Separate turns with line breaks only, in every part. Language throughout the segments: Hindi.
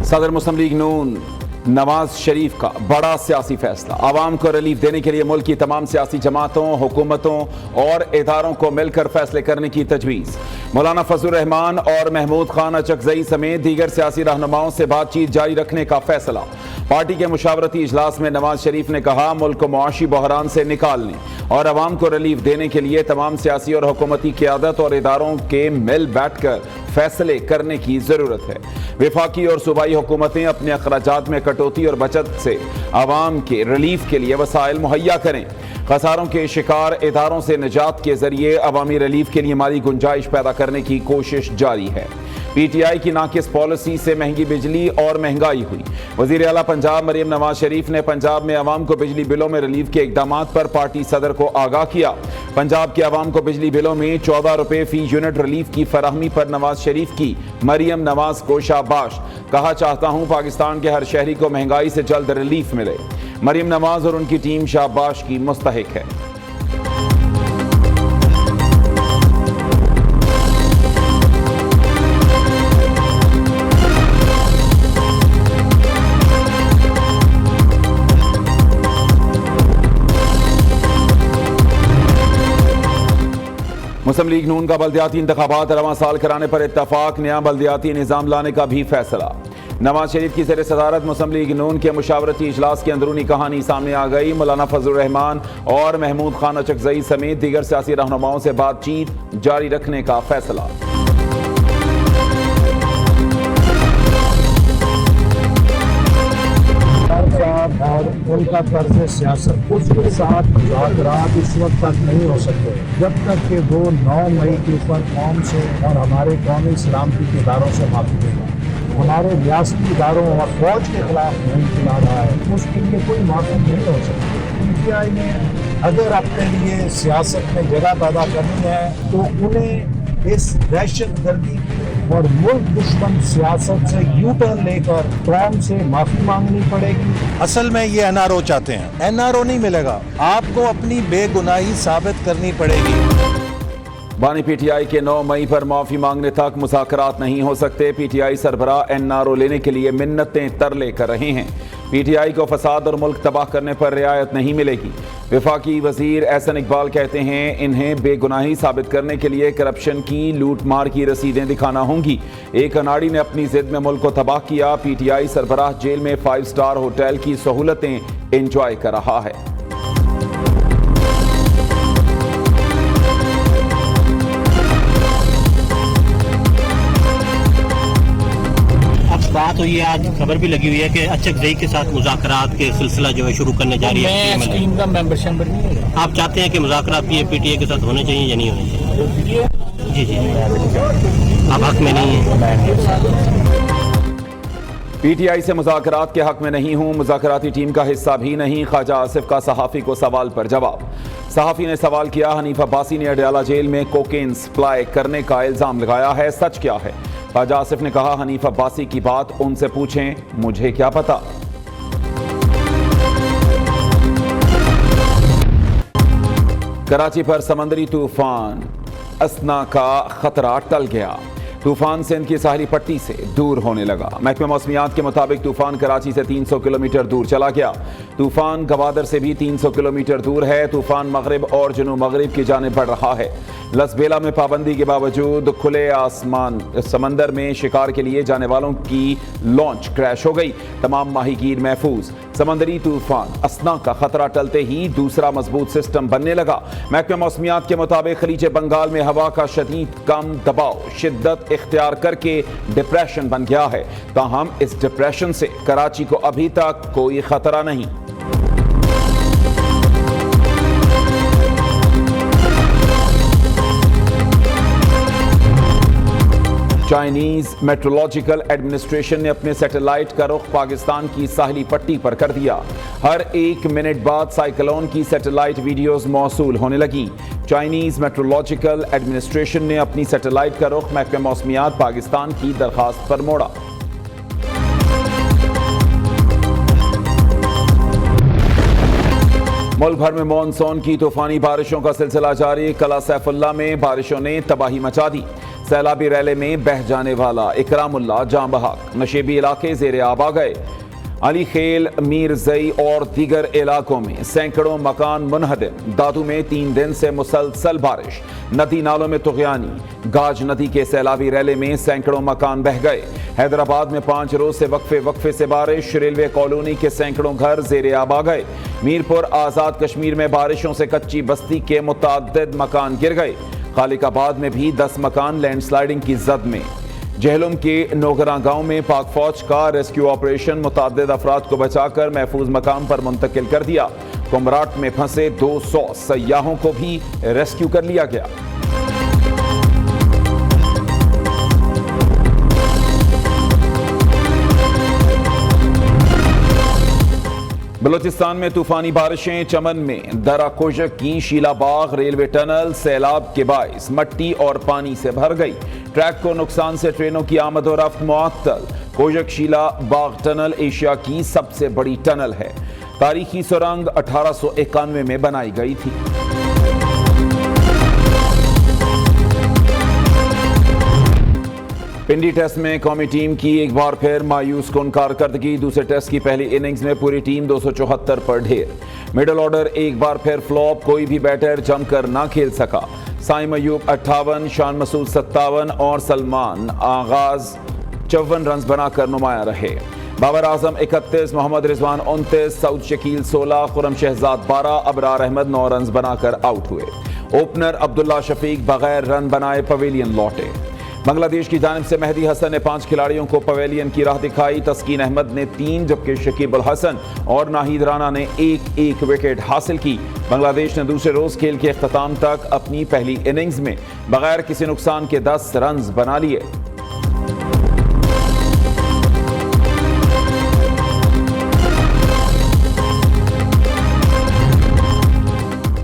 सदर मुस्लिम लीग नून नवाज शरीफ का बड़ा सियासी फैसला। आवाम को रिलीफ देने के लिए मुल्क की तमाम सियासी जमातों, हुकूमतों और इदारों को मिलकर फैसले करने की तजवीज़। मौलाना फजल रहमान और महमूद खान अचकजई समेत दीगर सियासी रहनुमाओं से बातचीत जारी रखने का फैसला। पार्टी के मुशावरती इजलास में नवाज शरीफ ने कहा, मुल्क को मुआशी बहरान से निकालने और अवाम को रिलीफ देने के लिए तमाम सियासी और हुकूमती क़यादत और इदारों के मिल बैठ कर फैसले करने की जरूरत है। वफाकी और सूबाई हुकूमतें अपने अखराजात में कटौती और बचत से आवाम के रिलीफ के लिए वसाइल मुहैया करें। खसारों के शिकार इदारों से निजात के जरिए अवामी रिलीफ के लिए माली गुंजाइश पैदा करने की कोशिश जारी है। PTI की नाकिस पॉलिसी से महंगी बिजली और महंगाई हुई। वजीर आला पंजाब मरियम नवाज शरीफ ने पंजाब में अवाम को बिजली बिलों में रिलीफ के इकदामात पर पार्टी सदर को आगाह किया। पंजाब के अवाम को बिजली बिलों में 14 रुपए फी यूनिट रिलीफ की फराहमी पर नवाज शरीफ की मरियम नवाज को शाबाश। कहा, चाहता हूं पाकिस्तान के हर शहरी को महंगाई से जल्द रिलीफ मिले। मरियम नवाज और उनकी टीम शाबाश की मुस्तहिक है। मुस्लिम लीग नून का बल्दियाती इंतखाबात रवां साल कराने पर इत्तफाक। नया बल्दियाती निज़ाम लाने का भी फैसला। नवाज शरीफ की ज़ेर सदारत मुस्लिम लीग नून के मुशावरती इजलास की अंदरूनी कहानी सामने आ गई। मौलाना फजल रहमान और महमूद खान अचकजई समेत दीगर सियासी रहनुमाओं से बातचीत जारी रखने का फैसला।
और उनका तर्ज सियासत उसके साथ मुज़ाकरात इस वक्त तक नहीं हो सकते जब तक कि वो 9 मई के ऊपर कौम से और हमारे कौमी सलामती के इदारों से माफी देगा। हमारे रियासती इदारों और फौज के खिलाफ मुहिम चला रहा है, उसके लिए कोई माफी नहीं हो सकती। PTI ने अगर अपने लिए सियासत में जगह पैदा करनी है तो उन्हें इस दहशत गर्दी और मुल्क दुश्मन सियासत से यू टर्न लेकर कौम से माफी मांगनी पड़ेगी।
असल में ये NRO चाहते हैं, NRO नहीं मिलेगा, आपको अपनी बेगुनाही साबित करनी पड़ेगी।
बानी PTI के 9 मई पर माफी मांगने तक मुज़ाकरात नहीं हो सकते। PTI सरबराह NRO लेने के लिए मिन्नतें तरले कर रहे हैं। PTI को फसाद और मुल्क तबाह करने पर रियायत नहीं मिलेगी। वफाकी वजीर एहसन इकबाल कहते हैं, इन्हें बेगुनाही साबित करने के लिए करप्शन की, लूट मार की रसीदें दिखाना होंगी। एक अनाड़ी ने अपनी जिद में मुल्क को तबाह किया। PTI सरबराह जेल में 5 स्टार होटल की सहूलतें एंजॉय कर रहा है।
बात हुई है, आज खबर भी लगी हुई है कि अचकजई के साथ मुज़ाकरात के सिलसिला जो है शुरू करने जा रही है।
टीम का मेंबरशिप नहीं है।
आप चाहते हैं कि मुज़ाकरात PTI के साथ होने चाहिए या नहीं होने चाहिए? जी जी, आप हक में नहीं है।
PTI से मुज़ाकरात के हक में नहीं हूं, मुज़ाकराती टीम का हिस्सा भी नहीं। ख्वाजा आसिफ का सहाफ़ी को सवाल पर जवाब। सहाफ़ी ने सवाल किया, हनीफ अब्बासी ने अडयाला जेल में कोकेन सप्लाई करने का इल्ज़ाम लगाया है, सच क्या है? ख्वाजा आसिफ ने कहा, हनीफ अब्बासी की बात उनसे पूछें, मुझे क्या पता। कराची पर समंदरी तूफान असना का खतरा टल गया। तूफान सिंध की साहली पट्टी से दूर होने लगा। महकमा मौसमियात के मुताबिक तूफान कराची से 300 किलोमीटर दूर चला गया। तूफान गवादर से भी 300 किलोमीटर दूर है। तूफान मगरिब और जुनूब मगरिब की जानिब बढ़ रहा है। लसबेला में पाबंदी के बावजूद खुले आसमान समंदर में शिकार के लिए जाने वालों की लॉन्च क्रैश हो गई। तमाम माहीगीर महफूज। समंदरी तूफान असना का खतरा टलते ही दूसरा मजबूत सिस्टम बनने लगा। महकमा मौसमियात के मुताबिक खलीज बंगाल में हवा का शदीद कम दबाव शिद्दत इख्तियार करके डिप्रेशन बन गया है। ताहम इस डिप्रेशन से कराची को अभी तक कोई खतरा नहीं। चाइनीज मेट्रोलॉजिकल एडमिनिस्ट्रेशन ने अपने सैटेलाइट का रुख पाकिस्तान की साहली पट्टी पर कर दिया। हर 1 मिनट बाद साइक्लोन की सैटेलाइट वीडियोस मौसूल होने लगी। चाइनीज मेट्रोलॉजिकल एडमिनिस्ट्रेशन ने अपनी सैटेलाइट का रुख महकमा मौसमियात पाकिस्तान की दरखास्त पर मोड़ा। मुल्क भर में मॉनसून की तूफानी बारिशों का सिलसिला जारी। कला सैफुल्ला में बारिशों ने तबाही मचा दी। सैलाबी रैले में बह जाने वाला इकरामुल्लाह जाम बहक। नशेबी इलाके जेर आब आ गए। अली खेल, मीरजई और दीगर इलाकों में सैकड़ों मकान मुनहदम। दादू में 3 दिन से मुसलसल बारिश। नदी नालों में तुग़यानी। गाज नदी के सैलाबी रैले में सैकड़ों मकान बह गए। हैदराबाद में 5 रोज से वक्फे से बारिश। रेलवे कॉलोनी के सैकड़ों घर जेर आब आ गए। मीरपुर आज़ाद कश्मीर में बारिशों से कच्ची बस्ती के मुतअद्दिद मकान गिर गए। खालिकाबाद में भी 10 मकान लैंडस्लाइडिंग की जद में। जहलुम के नोगरा गांव में पाक फौज का रेस्क्यू ऑपरेशन। मुतअद्दिद अफराद को बचाकर महफूज मकाम पर मुंतकिल कर दिया। कुमराट में फंसे 200 सयाहों को भी रेस्क्यू कर लिया गया। बलूचिस्तान में तूफानी बारिशें। चमन में दरा कोशक की शीलाबाग रेलवे टनल सैलाब के बाइस मट्टी और पानी से भर गई। ट्रैक को नुकसान से ट्रेनों की आमद और रफ्त मुअत्तल। कोशक शीलाबाग टनल एशिया की सबसे बड़ी टनल है। तारीखी सुरंग 1891 में बनाई गई थी। पिंडी टेस्ट में कौमी टीम की एक बार फिर मायूस कुन कारकर्दगी। दूसरे टेस्ट की पहली इनिंग्स में पूरी टीम 274 पर ढेर। मिडिल ऑर्डर एक बार फिर फ्लॉप। कोई भी बैटर जमकर ना खेल सका। साइम अयूब 58, शान मसूद 57 और सलमान आगाज 54 रन बनाकर नुमाया रहे। बाबर आजम 31, मोहम्मद रिजवान 29, सऊद शकील 16, खुरम शहजाद 12, अबरार अहमद 9 रन बनाकर आउट हुए। ओपनर अब्दुल्ला शफीक बगैर रन बनाए पवेलियन लौटे। बांग्लादेश की जानिब से मेहदी हसन ने 5 खिलाड़ियों को पवेलियन की राह दिखाई। तस्कीन अहमद ने 3 जबकि शकीब उल हसन और नाहिद राना ने एक विकेट हासिल की। बांग्लादेश ने दूसरे रोज खेल के इख्तिताम तक अपनी पहली इनिंग्स में बगैर किसी नुकसान के 10 रन बना लिए।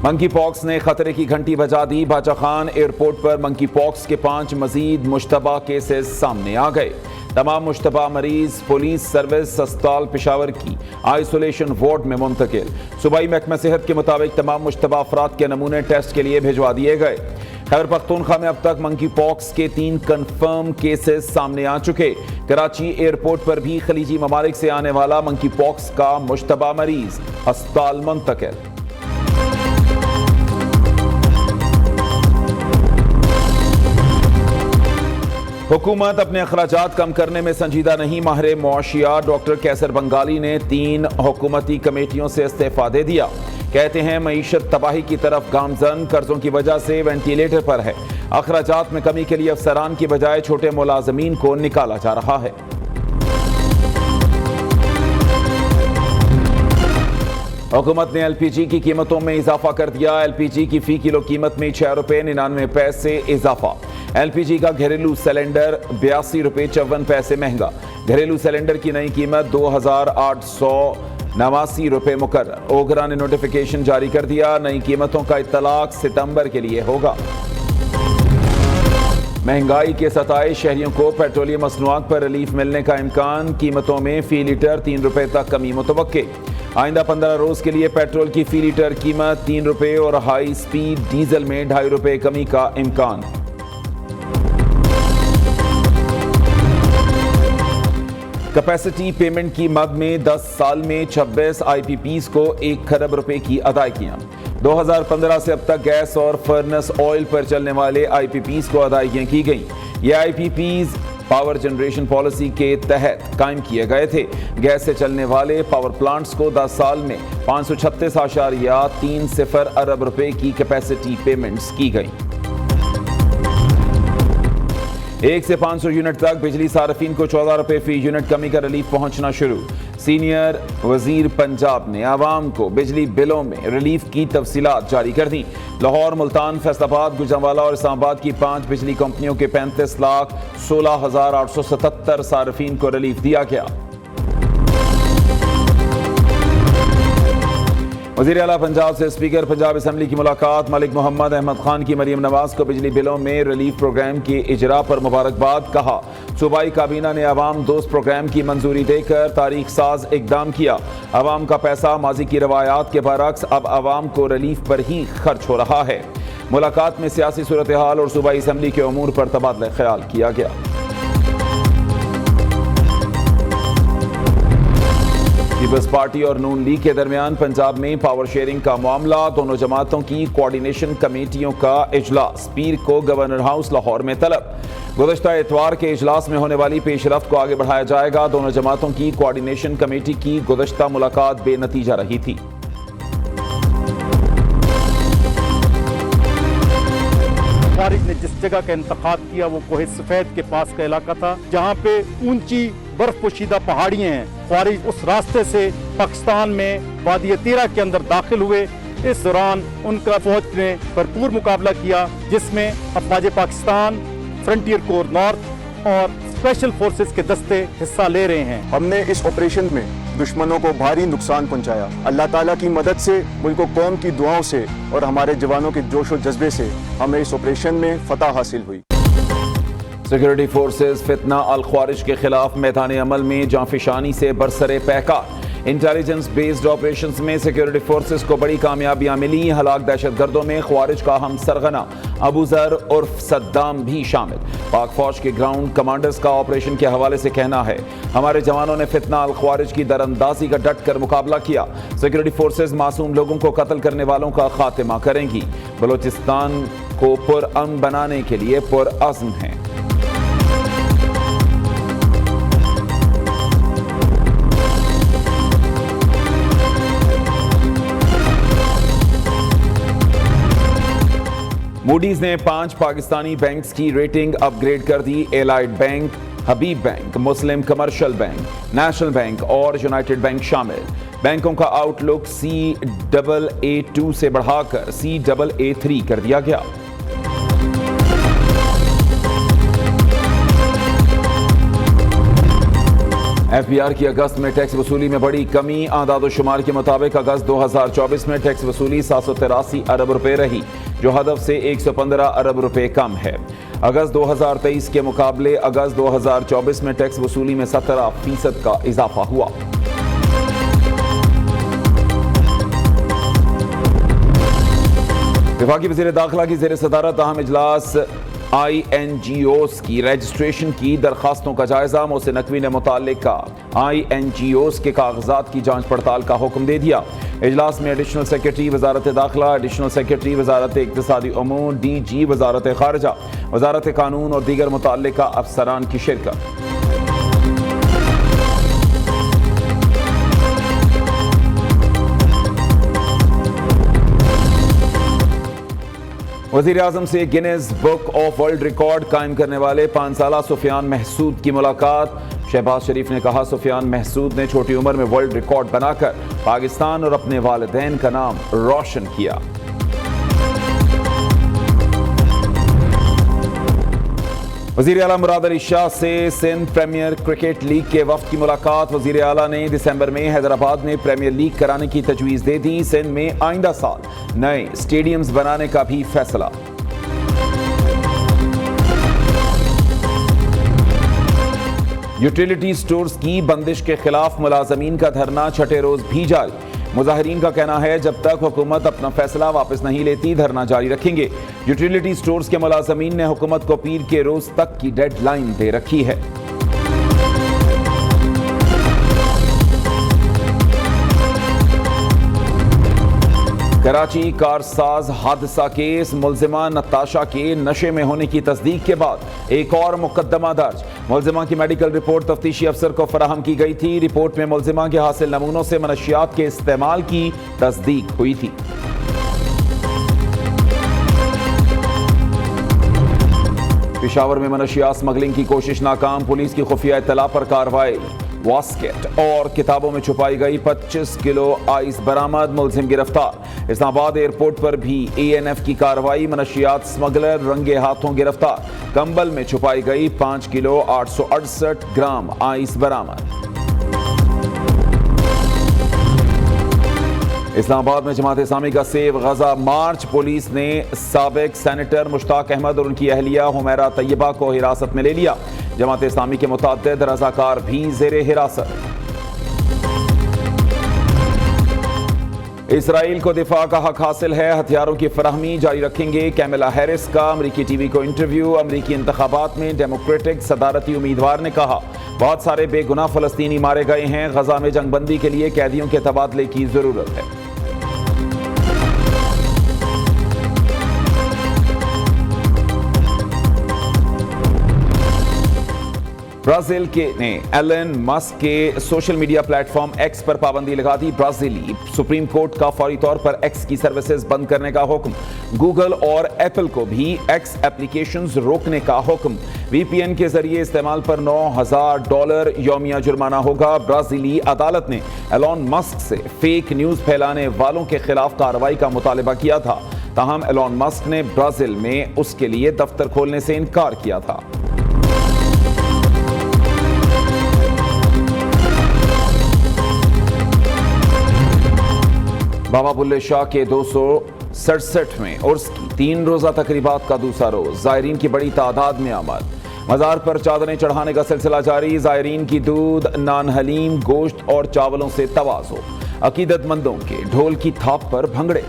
मंकी पॉक्स ने खतरे की घंटी बजा दी। बाचा खान एयरपोर्ट पर मंकी पॉक्स के 5 मजीद मुश्तबा केसेस सामने आ गए। तमाम मुश्तबा मरीज पुलिस सर्विस अस्पताल पेशावर की आइसोलेशन वार्ड में मुंतकिल। सूबाई महकमा सेहत के मुताबिक तमाम मुश्तबा अफराद के नमूने टेस्ट के लिए भिजवा दिए गए। खैबर पख्तूनख्वा में अब तक मंकी पॉक्स के 3 कंफर्म केसेस सामने आ चुके। कराची एयरपोर्ट पर भी खलीजी ममालिक से आने वाला मंकी पॉक्स का मुश्तबा मरीज अस्पताल मुंतकिल। हुकूमत अपने अखराजात कम करने में संजीदा नहीं। माहिर मुआशियात डॉक्टर कैसर बंगाली ने 3 हुकूमती कमेटियों से इस्तीफा दे दिया। कहते हैं मईशत तबाही की तरफ गामजन, कर्जों की वजह से वेंटिलेटर पर है। अखराजात में कमी के लिए अफसरान की बजाय छोटे मुलाजमीन को निकाला जा रहा है। हुकूमत ने LPG की कीमतों में इजाफा कर दिया। LPG की फी किलो कीमत में 6 रुपये 99 पैसे इजाफा। LPG का घरेलू सिलेंडर 82 रुपये 54 पैसे महंगा। घरेलू सिलेंडर की नई कीमत 2889 रुपये मुकर्रर। ओगरा ने नोटिफिकेशन जारी कर दिया। नई कीमतों का इत्तलाक सितंबर के लिए होगा। महंगाई के सताए शहरियों को पेट्रोलियम मसनूआत पर रिलीफ मिलने का इम्कान। कीमतों में फी लीटर 3 रुपये तक कमी मुतवक्के। आइंदा 15 रोज के लिए पेट्रोल की फी लीटर कीमत 3 रुपये और हाई स्पीड डीजल में 2.5 रुपये कमी का इम्कान। कैपेसिटी पेमेंट की मद में 10 साल में 26 IPPs को 1 खरब रुपए की अदायगियां। 2015 से अब तक गैस और फर्नेस ऑयल पर चलने वाले IPPs को अदायगियां की गई। ये IPPs पावर जनरेशन पॉलिसी के तहत कायम किए गए थे। गैस से चलने वाले पावर प्लांट्स को 10 साल में 536.30 अरब रुपए की कैपेसिटी पेमेंट्स की गई। 1 से 500 यूनिट तक बिजली सार्फिन को 14 रुपए फी यूनिट कमी का रिलीफ पहुंचना शुरू। सीनियर वजीर पंजाब ने आवाम को बिजली बिलों में रिलीफ की तफसीलात जारी कर दी। लाहौर, मुल्तान, फैसलाबाद, गुजरांवाला और इस्लामाबाद की 5 बिजली कंपनियों के 35,16,877 सार्फिन को रिलीफ दिया गया। वज़ीर आला पंजाब से स्पीकर पंजाब असम्बली की मुलाकात। मलिक मोहम्मद अहमद खान की मरियम नवाज को बिजली बिलों में रिलीफ प्रोग्राम के इजरा पर मुबारकबाद। कहा सूबाई काबीना ने आवाम दोस्त प्रोग्राम की मंजूरी देकर तारीख साज इकदाम किया। आवाम का पैसा माजी की रवायात के बरक्स अब आवाम को रिलीफ पर ही खर्च हो रहा है। मुलाकात में सियासी सूरत हाल और सूबाई असम्बली के अमूर पर तबादला ख्याल किया गया। पीपल्स पार्टी और नून लीग के दरमियान पंजाब में पावर शेयरिंग का मामला, दोनों जमातों की कोऑर्डिनेशन कमेटियों का इजलास पीर को गवर्नर हाउस लाहौर में तलब। गुज़श्ता इतवार के इजलास में होने वाली पेशरफ्त को आगे बढ़ाया जाएगा। दोनों जमातों की कोऑर्डिनेशन कमेटी की गुज़श्ता मुलाकात बेनतीजा रही थी।
ख्वारिज ने जिस जगह का इंतखाब किया वो कोहे सफेद के पास का इलाका था, जहाँ पे ऊंची बर्फ पोशीदा पहाड़ियाँ हैं। ख्वारिज उस रास्ते से पाकिस्तान में वादी तीरा के अंदर दाखिल हुए। इस दौरान उनका फौज ने भरपूर मुकाबला किया, जिसमें अफवाज पाकिस्तान, फ्रंटियर कोर नॉर्थ और स्पेशल फोर्सेस के दस्ते हिस्सा ले रहे हैं।
हमने इस ऑपरेशन में दुश्मनों को भारी नुकसान पहुंचाया। अल्लाह ताला की मदद से, मुल्क कौम की दुआओं से और हमारे जवानों के जोश और जज्बे से हमें इस ऑपरेशन में फतह हासिल हुई।
सिक्योरिटी फोर्सेस फितना अल ख्वारिज के खिलाफ मैदान अमल में जांफिशानी से बरसरे पैकार। इंटेलिजेंस बेस्ड ऑपरेशंस में सिक्योरिटी फोर्सेस को बड़ी कामयाबियां मिली। हलाक दहशतगर्दों में ख्वारिज का हम सरगना अबू जर उर्फ सद्दाम भी शामिल। पाक फौज के ग्राउंड कमांडर्स का ऑपरेशन के हवाले से कहना है, हमारे जवानों ने फितना अल ख्वारिज की दरअंदाजी का डट कर मुकाबला किया। सिक्योरिटी फोर्सेस मासूम लोगों को कत्ल करने वालों का खात्मा करेंगी। बलोचिस्तान को पुरअमन बनाने के लिए पुरअज़्म हैं। मूडीज ने 5 पाकिस्तानी बैंक्स की रेटिंग अपग्रेड कर दी। एलाइड बैंक, हबीब बैंक, मुस्लिम कमर्शियल बैंक, नेशनल बैंक और यूनाइटेड बैंक शामिल। बैंकों का आउटलुक CAA2 से बढ़ाकर CAA3 कर दिया गया। FBI की अगस्त में टैक्स वसूली में बड़ी कमी। आदाद-ओ-शुमार के मुताबिक अगस्त 2024 में टैक्स वसूली 783 अरब रुपए रही, जो हदफ से 115 अरब रुपए कम है। अगस्त 2023 के मुकाबले अगस्त 2024 में टैक्स वसूली में 17% का इजाफा हुआ। वफाकी वज़ीर दाखिला की ज़ेर सदारत अहम इजलास INGOs की रजिस्ट्रेशन की दरखास्तों का जायजा। मोहसिन नकवी ने मुताल्लिका INGOs के कागजात की जांच पड़ताल का हुक्म दे दिया। इजलास में एडिशनल सेक्रेटरी वजारत दाखिला, एडिशनल सेक्रेटरी वजारत इक्तिसादी उमूर, DG वजारत खारजा, वजारत कानून और दीगर मुताल्लिका अफसरान की शिरकत। वज़ीर आज़म से Guinness book of world record कायम करने वाले 5 साला सुफियान महसूद की मुलाकात। शहबाज शरीफ ने कहा, सुफियान महसूद ने छोटी उम्र में वर्ल्ड रिकॉर्ड बनाकर पाकिस्तान और अपने वालिदैन का नाम रोशन किया। वज़ीर आला मुराद अली शाह से सिंध प्रीमियर क्रिकेट लीग के वफ्द की मुलाकात। वज़ीर आला ने दिसंबर में हैदराबाद में प्रीमियर लीग कराने की तजवीज़ दे दी। सिंध में आइंदा साल नए स्टेडियम्स बनाने का भी फैसला। यूटिलिटी स्टोर्स की बंदिश के खिलाफ मुलाजमीन का धरना छठे रोज भी जारी। मुजाहिरीन का कहना है, जब तक हुकूमत अपना फैसला वापस नहीं लेती धरना जारी रखेंगे। यूटिलिटी स्टोर्स के मुलाजमीन ने हुकूमत को पीर के रोज तक की डेडलाइन दे रखी है। कराची कारसाज हादसा केस, मुल्जिमा नताशा के नशे में होने की तस्दीक के बाद एक और मुकदमा दर्ज। मुल्जिमा की मेडिकल रिपोर्ट तफ्तीशी अफसर को फराहम की गई थी। रिपोर्ट में मुल्जिमा के हासिल नमूनों से मनशियात के इस्तेमाल की तस्दीक हुई थी। पेशावर में मनशियात स्मगलिंग की कोशिश नाकाम, पुलिस की खुफिया इत्तला पर कार्रवाई। वास्केट और किताबों में छुपाई गई 25 किलो आइस बरामद, मुल्जिम गिरफ्तार। इस्लामाबाद एयरपोर्ट पर भी ANF की कार्रवाई, मनशियात स्मगलर रंगे हाथों गिरफ्तार। कंबल में छुपाई गई 5 किलो 868 ग्राम आइस बरामद। इस्लामाबाद में जमात इस्लामी का सेव गजा मार्च, पुलिस ने साबिक सेनेटर मुश्ताक अहमद और उनकी अहलिया हुमैरा तैयबा को हिरासत में ले लिया। जमात इस्लामी के मुतअद्दिद रज़ाकार भी ज़ेरे हिरासत। इसराइल को दिफा का हक हासिल है, हथियारों की फराहमी जारी रखेंगे। कैमला हैरिस का अमरीकी टीवी को इंटरव्यू। अमरीकी इंतखाबात में डेमोक्रेटिक सदारती उम्मीदवार ने कहा, बहुत सारे बेगुनाह फलस्तीनी मारे गए हैं, गजा में जंगबंदी के लिए कैदियों के तबादले की जरूरत है। ब्राजील ने एलन मस्क के सोशल मीडिया प्लेटफॉर्म एक्स पर पाबंदी लगा दी। ब्राजीली सुप्रीम कोर्ट का फौरी तौर पर एक्स की सर्विसेज बंद करने का हुक्म। गूगल और एप्पल को भी एक्स एप्लीकेशंस रोकने का हुक्म। वीपीएन के जरिए इस्तेमाल पर $9,000 यौमिया जुर्माना होगा। ब्राजीली अदालत ने एलन मस्क से फेक न्यूज फैलाने वालों के खिलाफ कार्रवाई का मुतालबा किया था, ताहम एलन मस्क ने ब्राजील में उसके लिए दफ्तर खोलने से इनकार किया था। बाबा बुल्ले शाह के 267वें उर्स की 3 रोजा तकरीबात का दूसरा रोज जायरीन की बड़ी तादाद में आमद। मज़ार पर चादरें चढ़ाने का सिलसिला जारी। जायरीन की दूध, नान हलीम, गोश्त और चावलों से तवाज़ो। अकीदतमंदों के ढोल की थाप पर भंगड़े।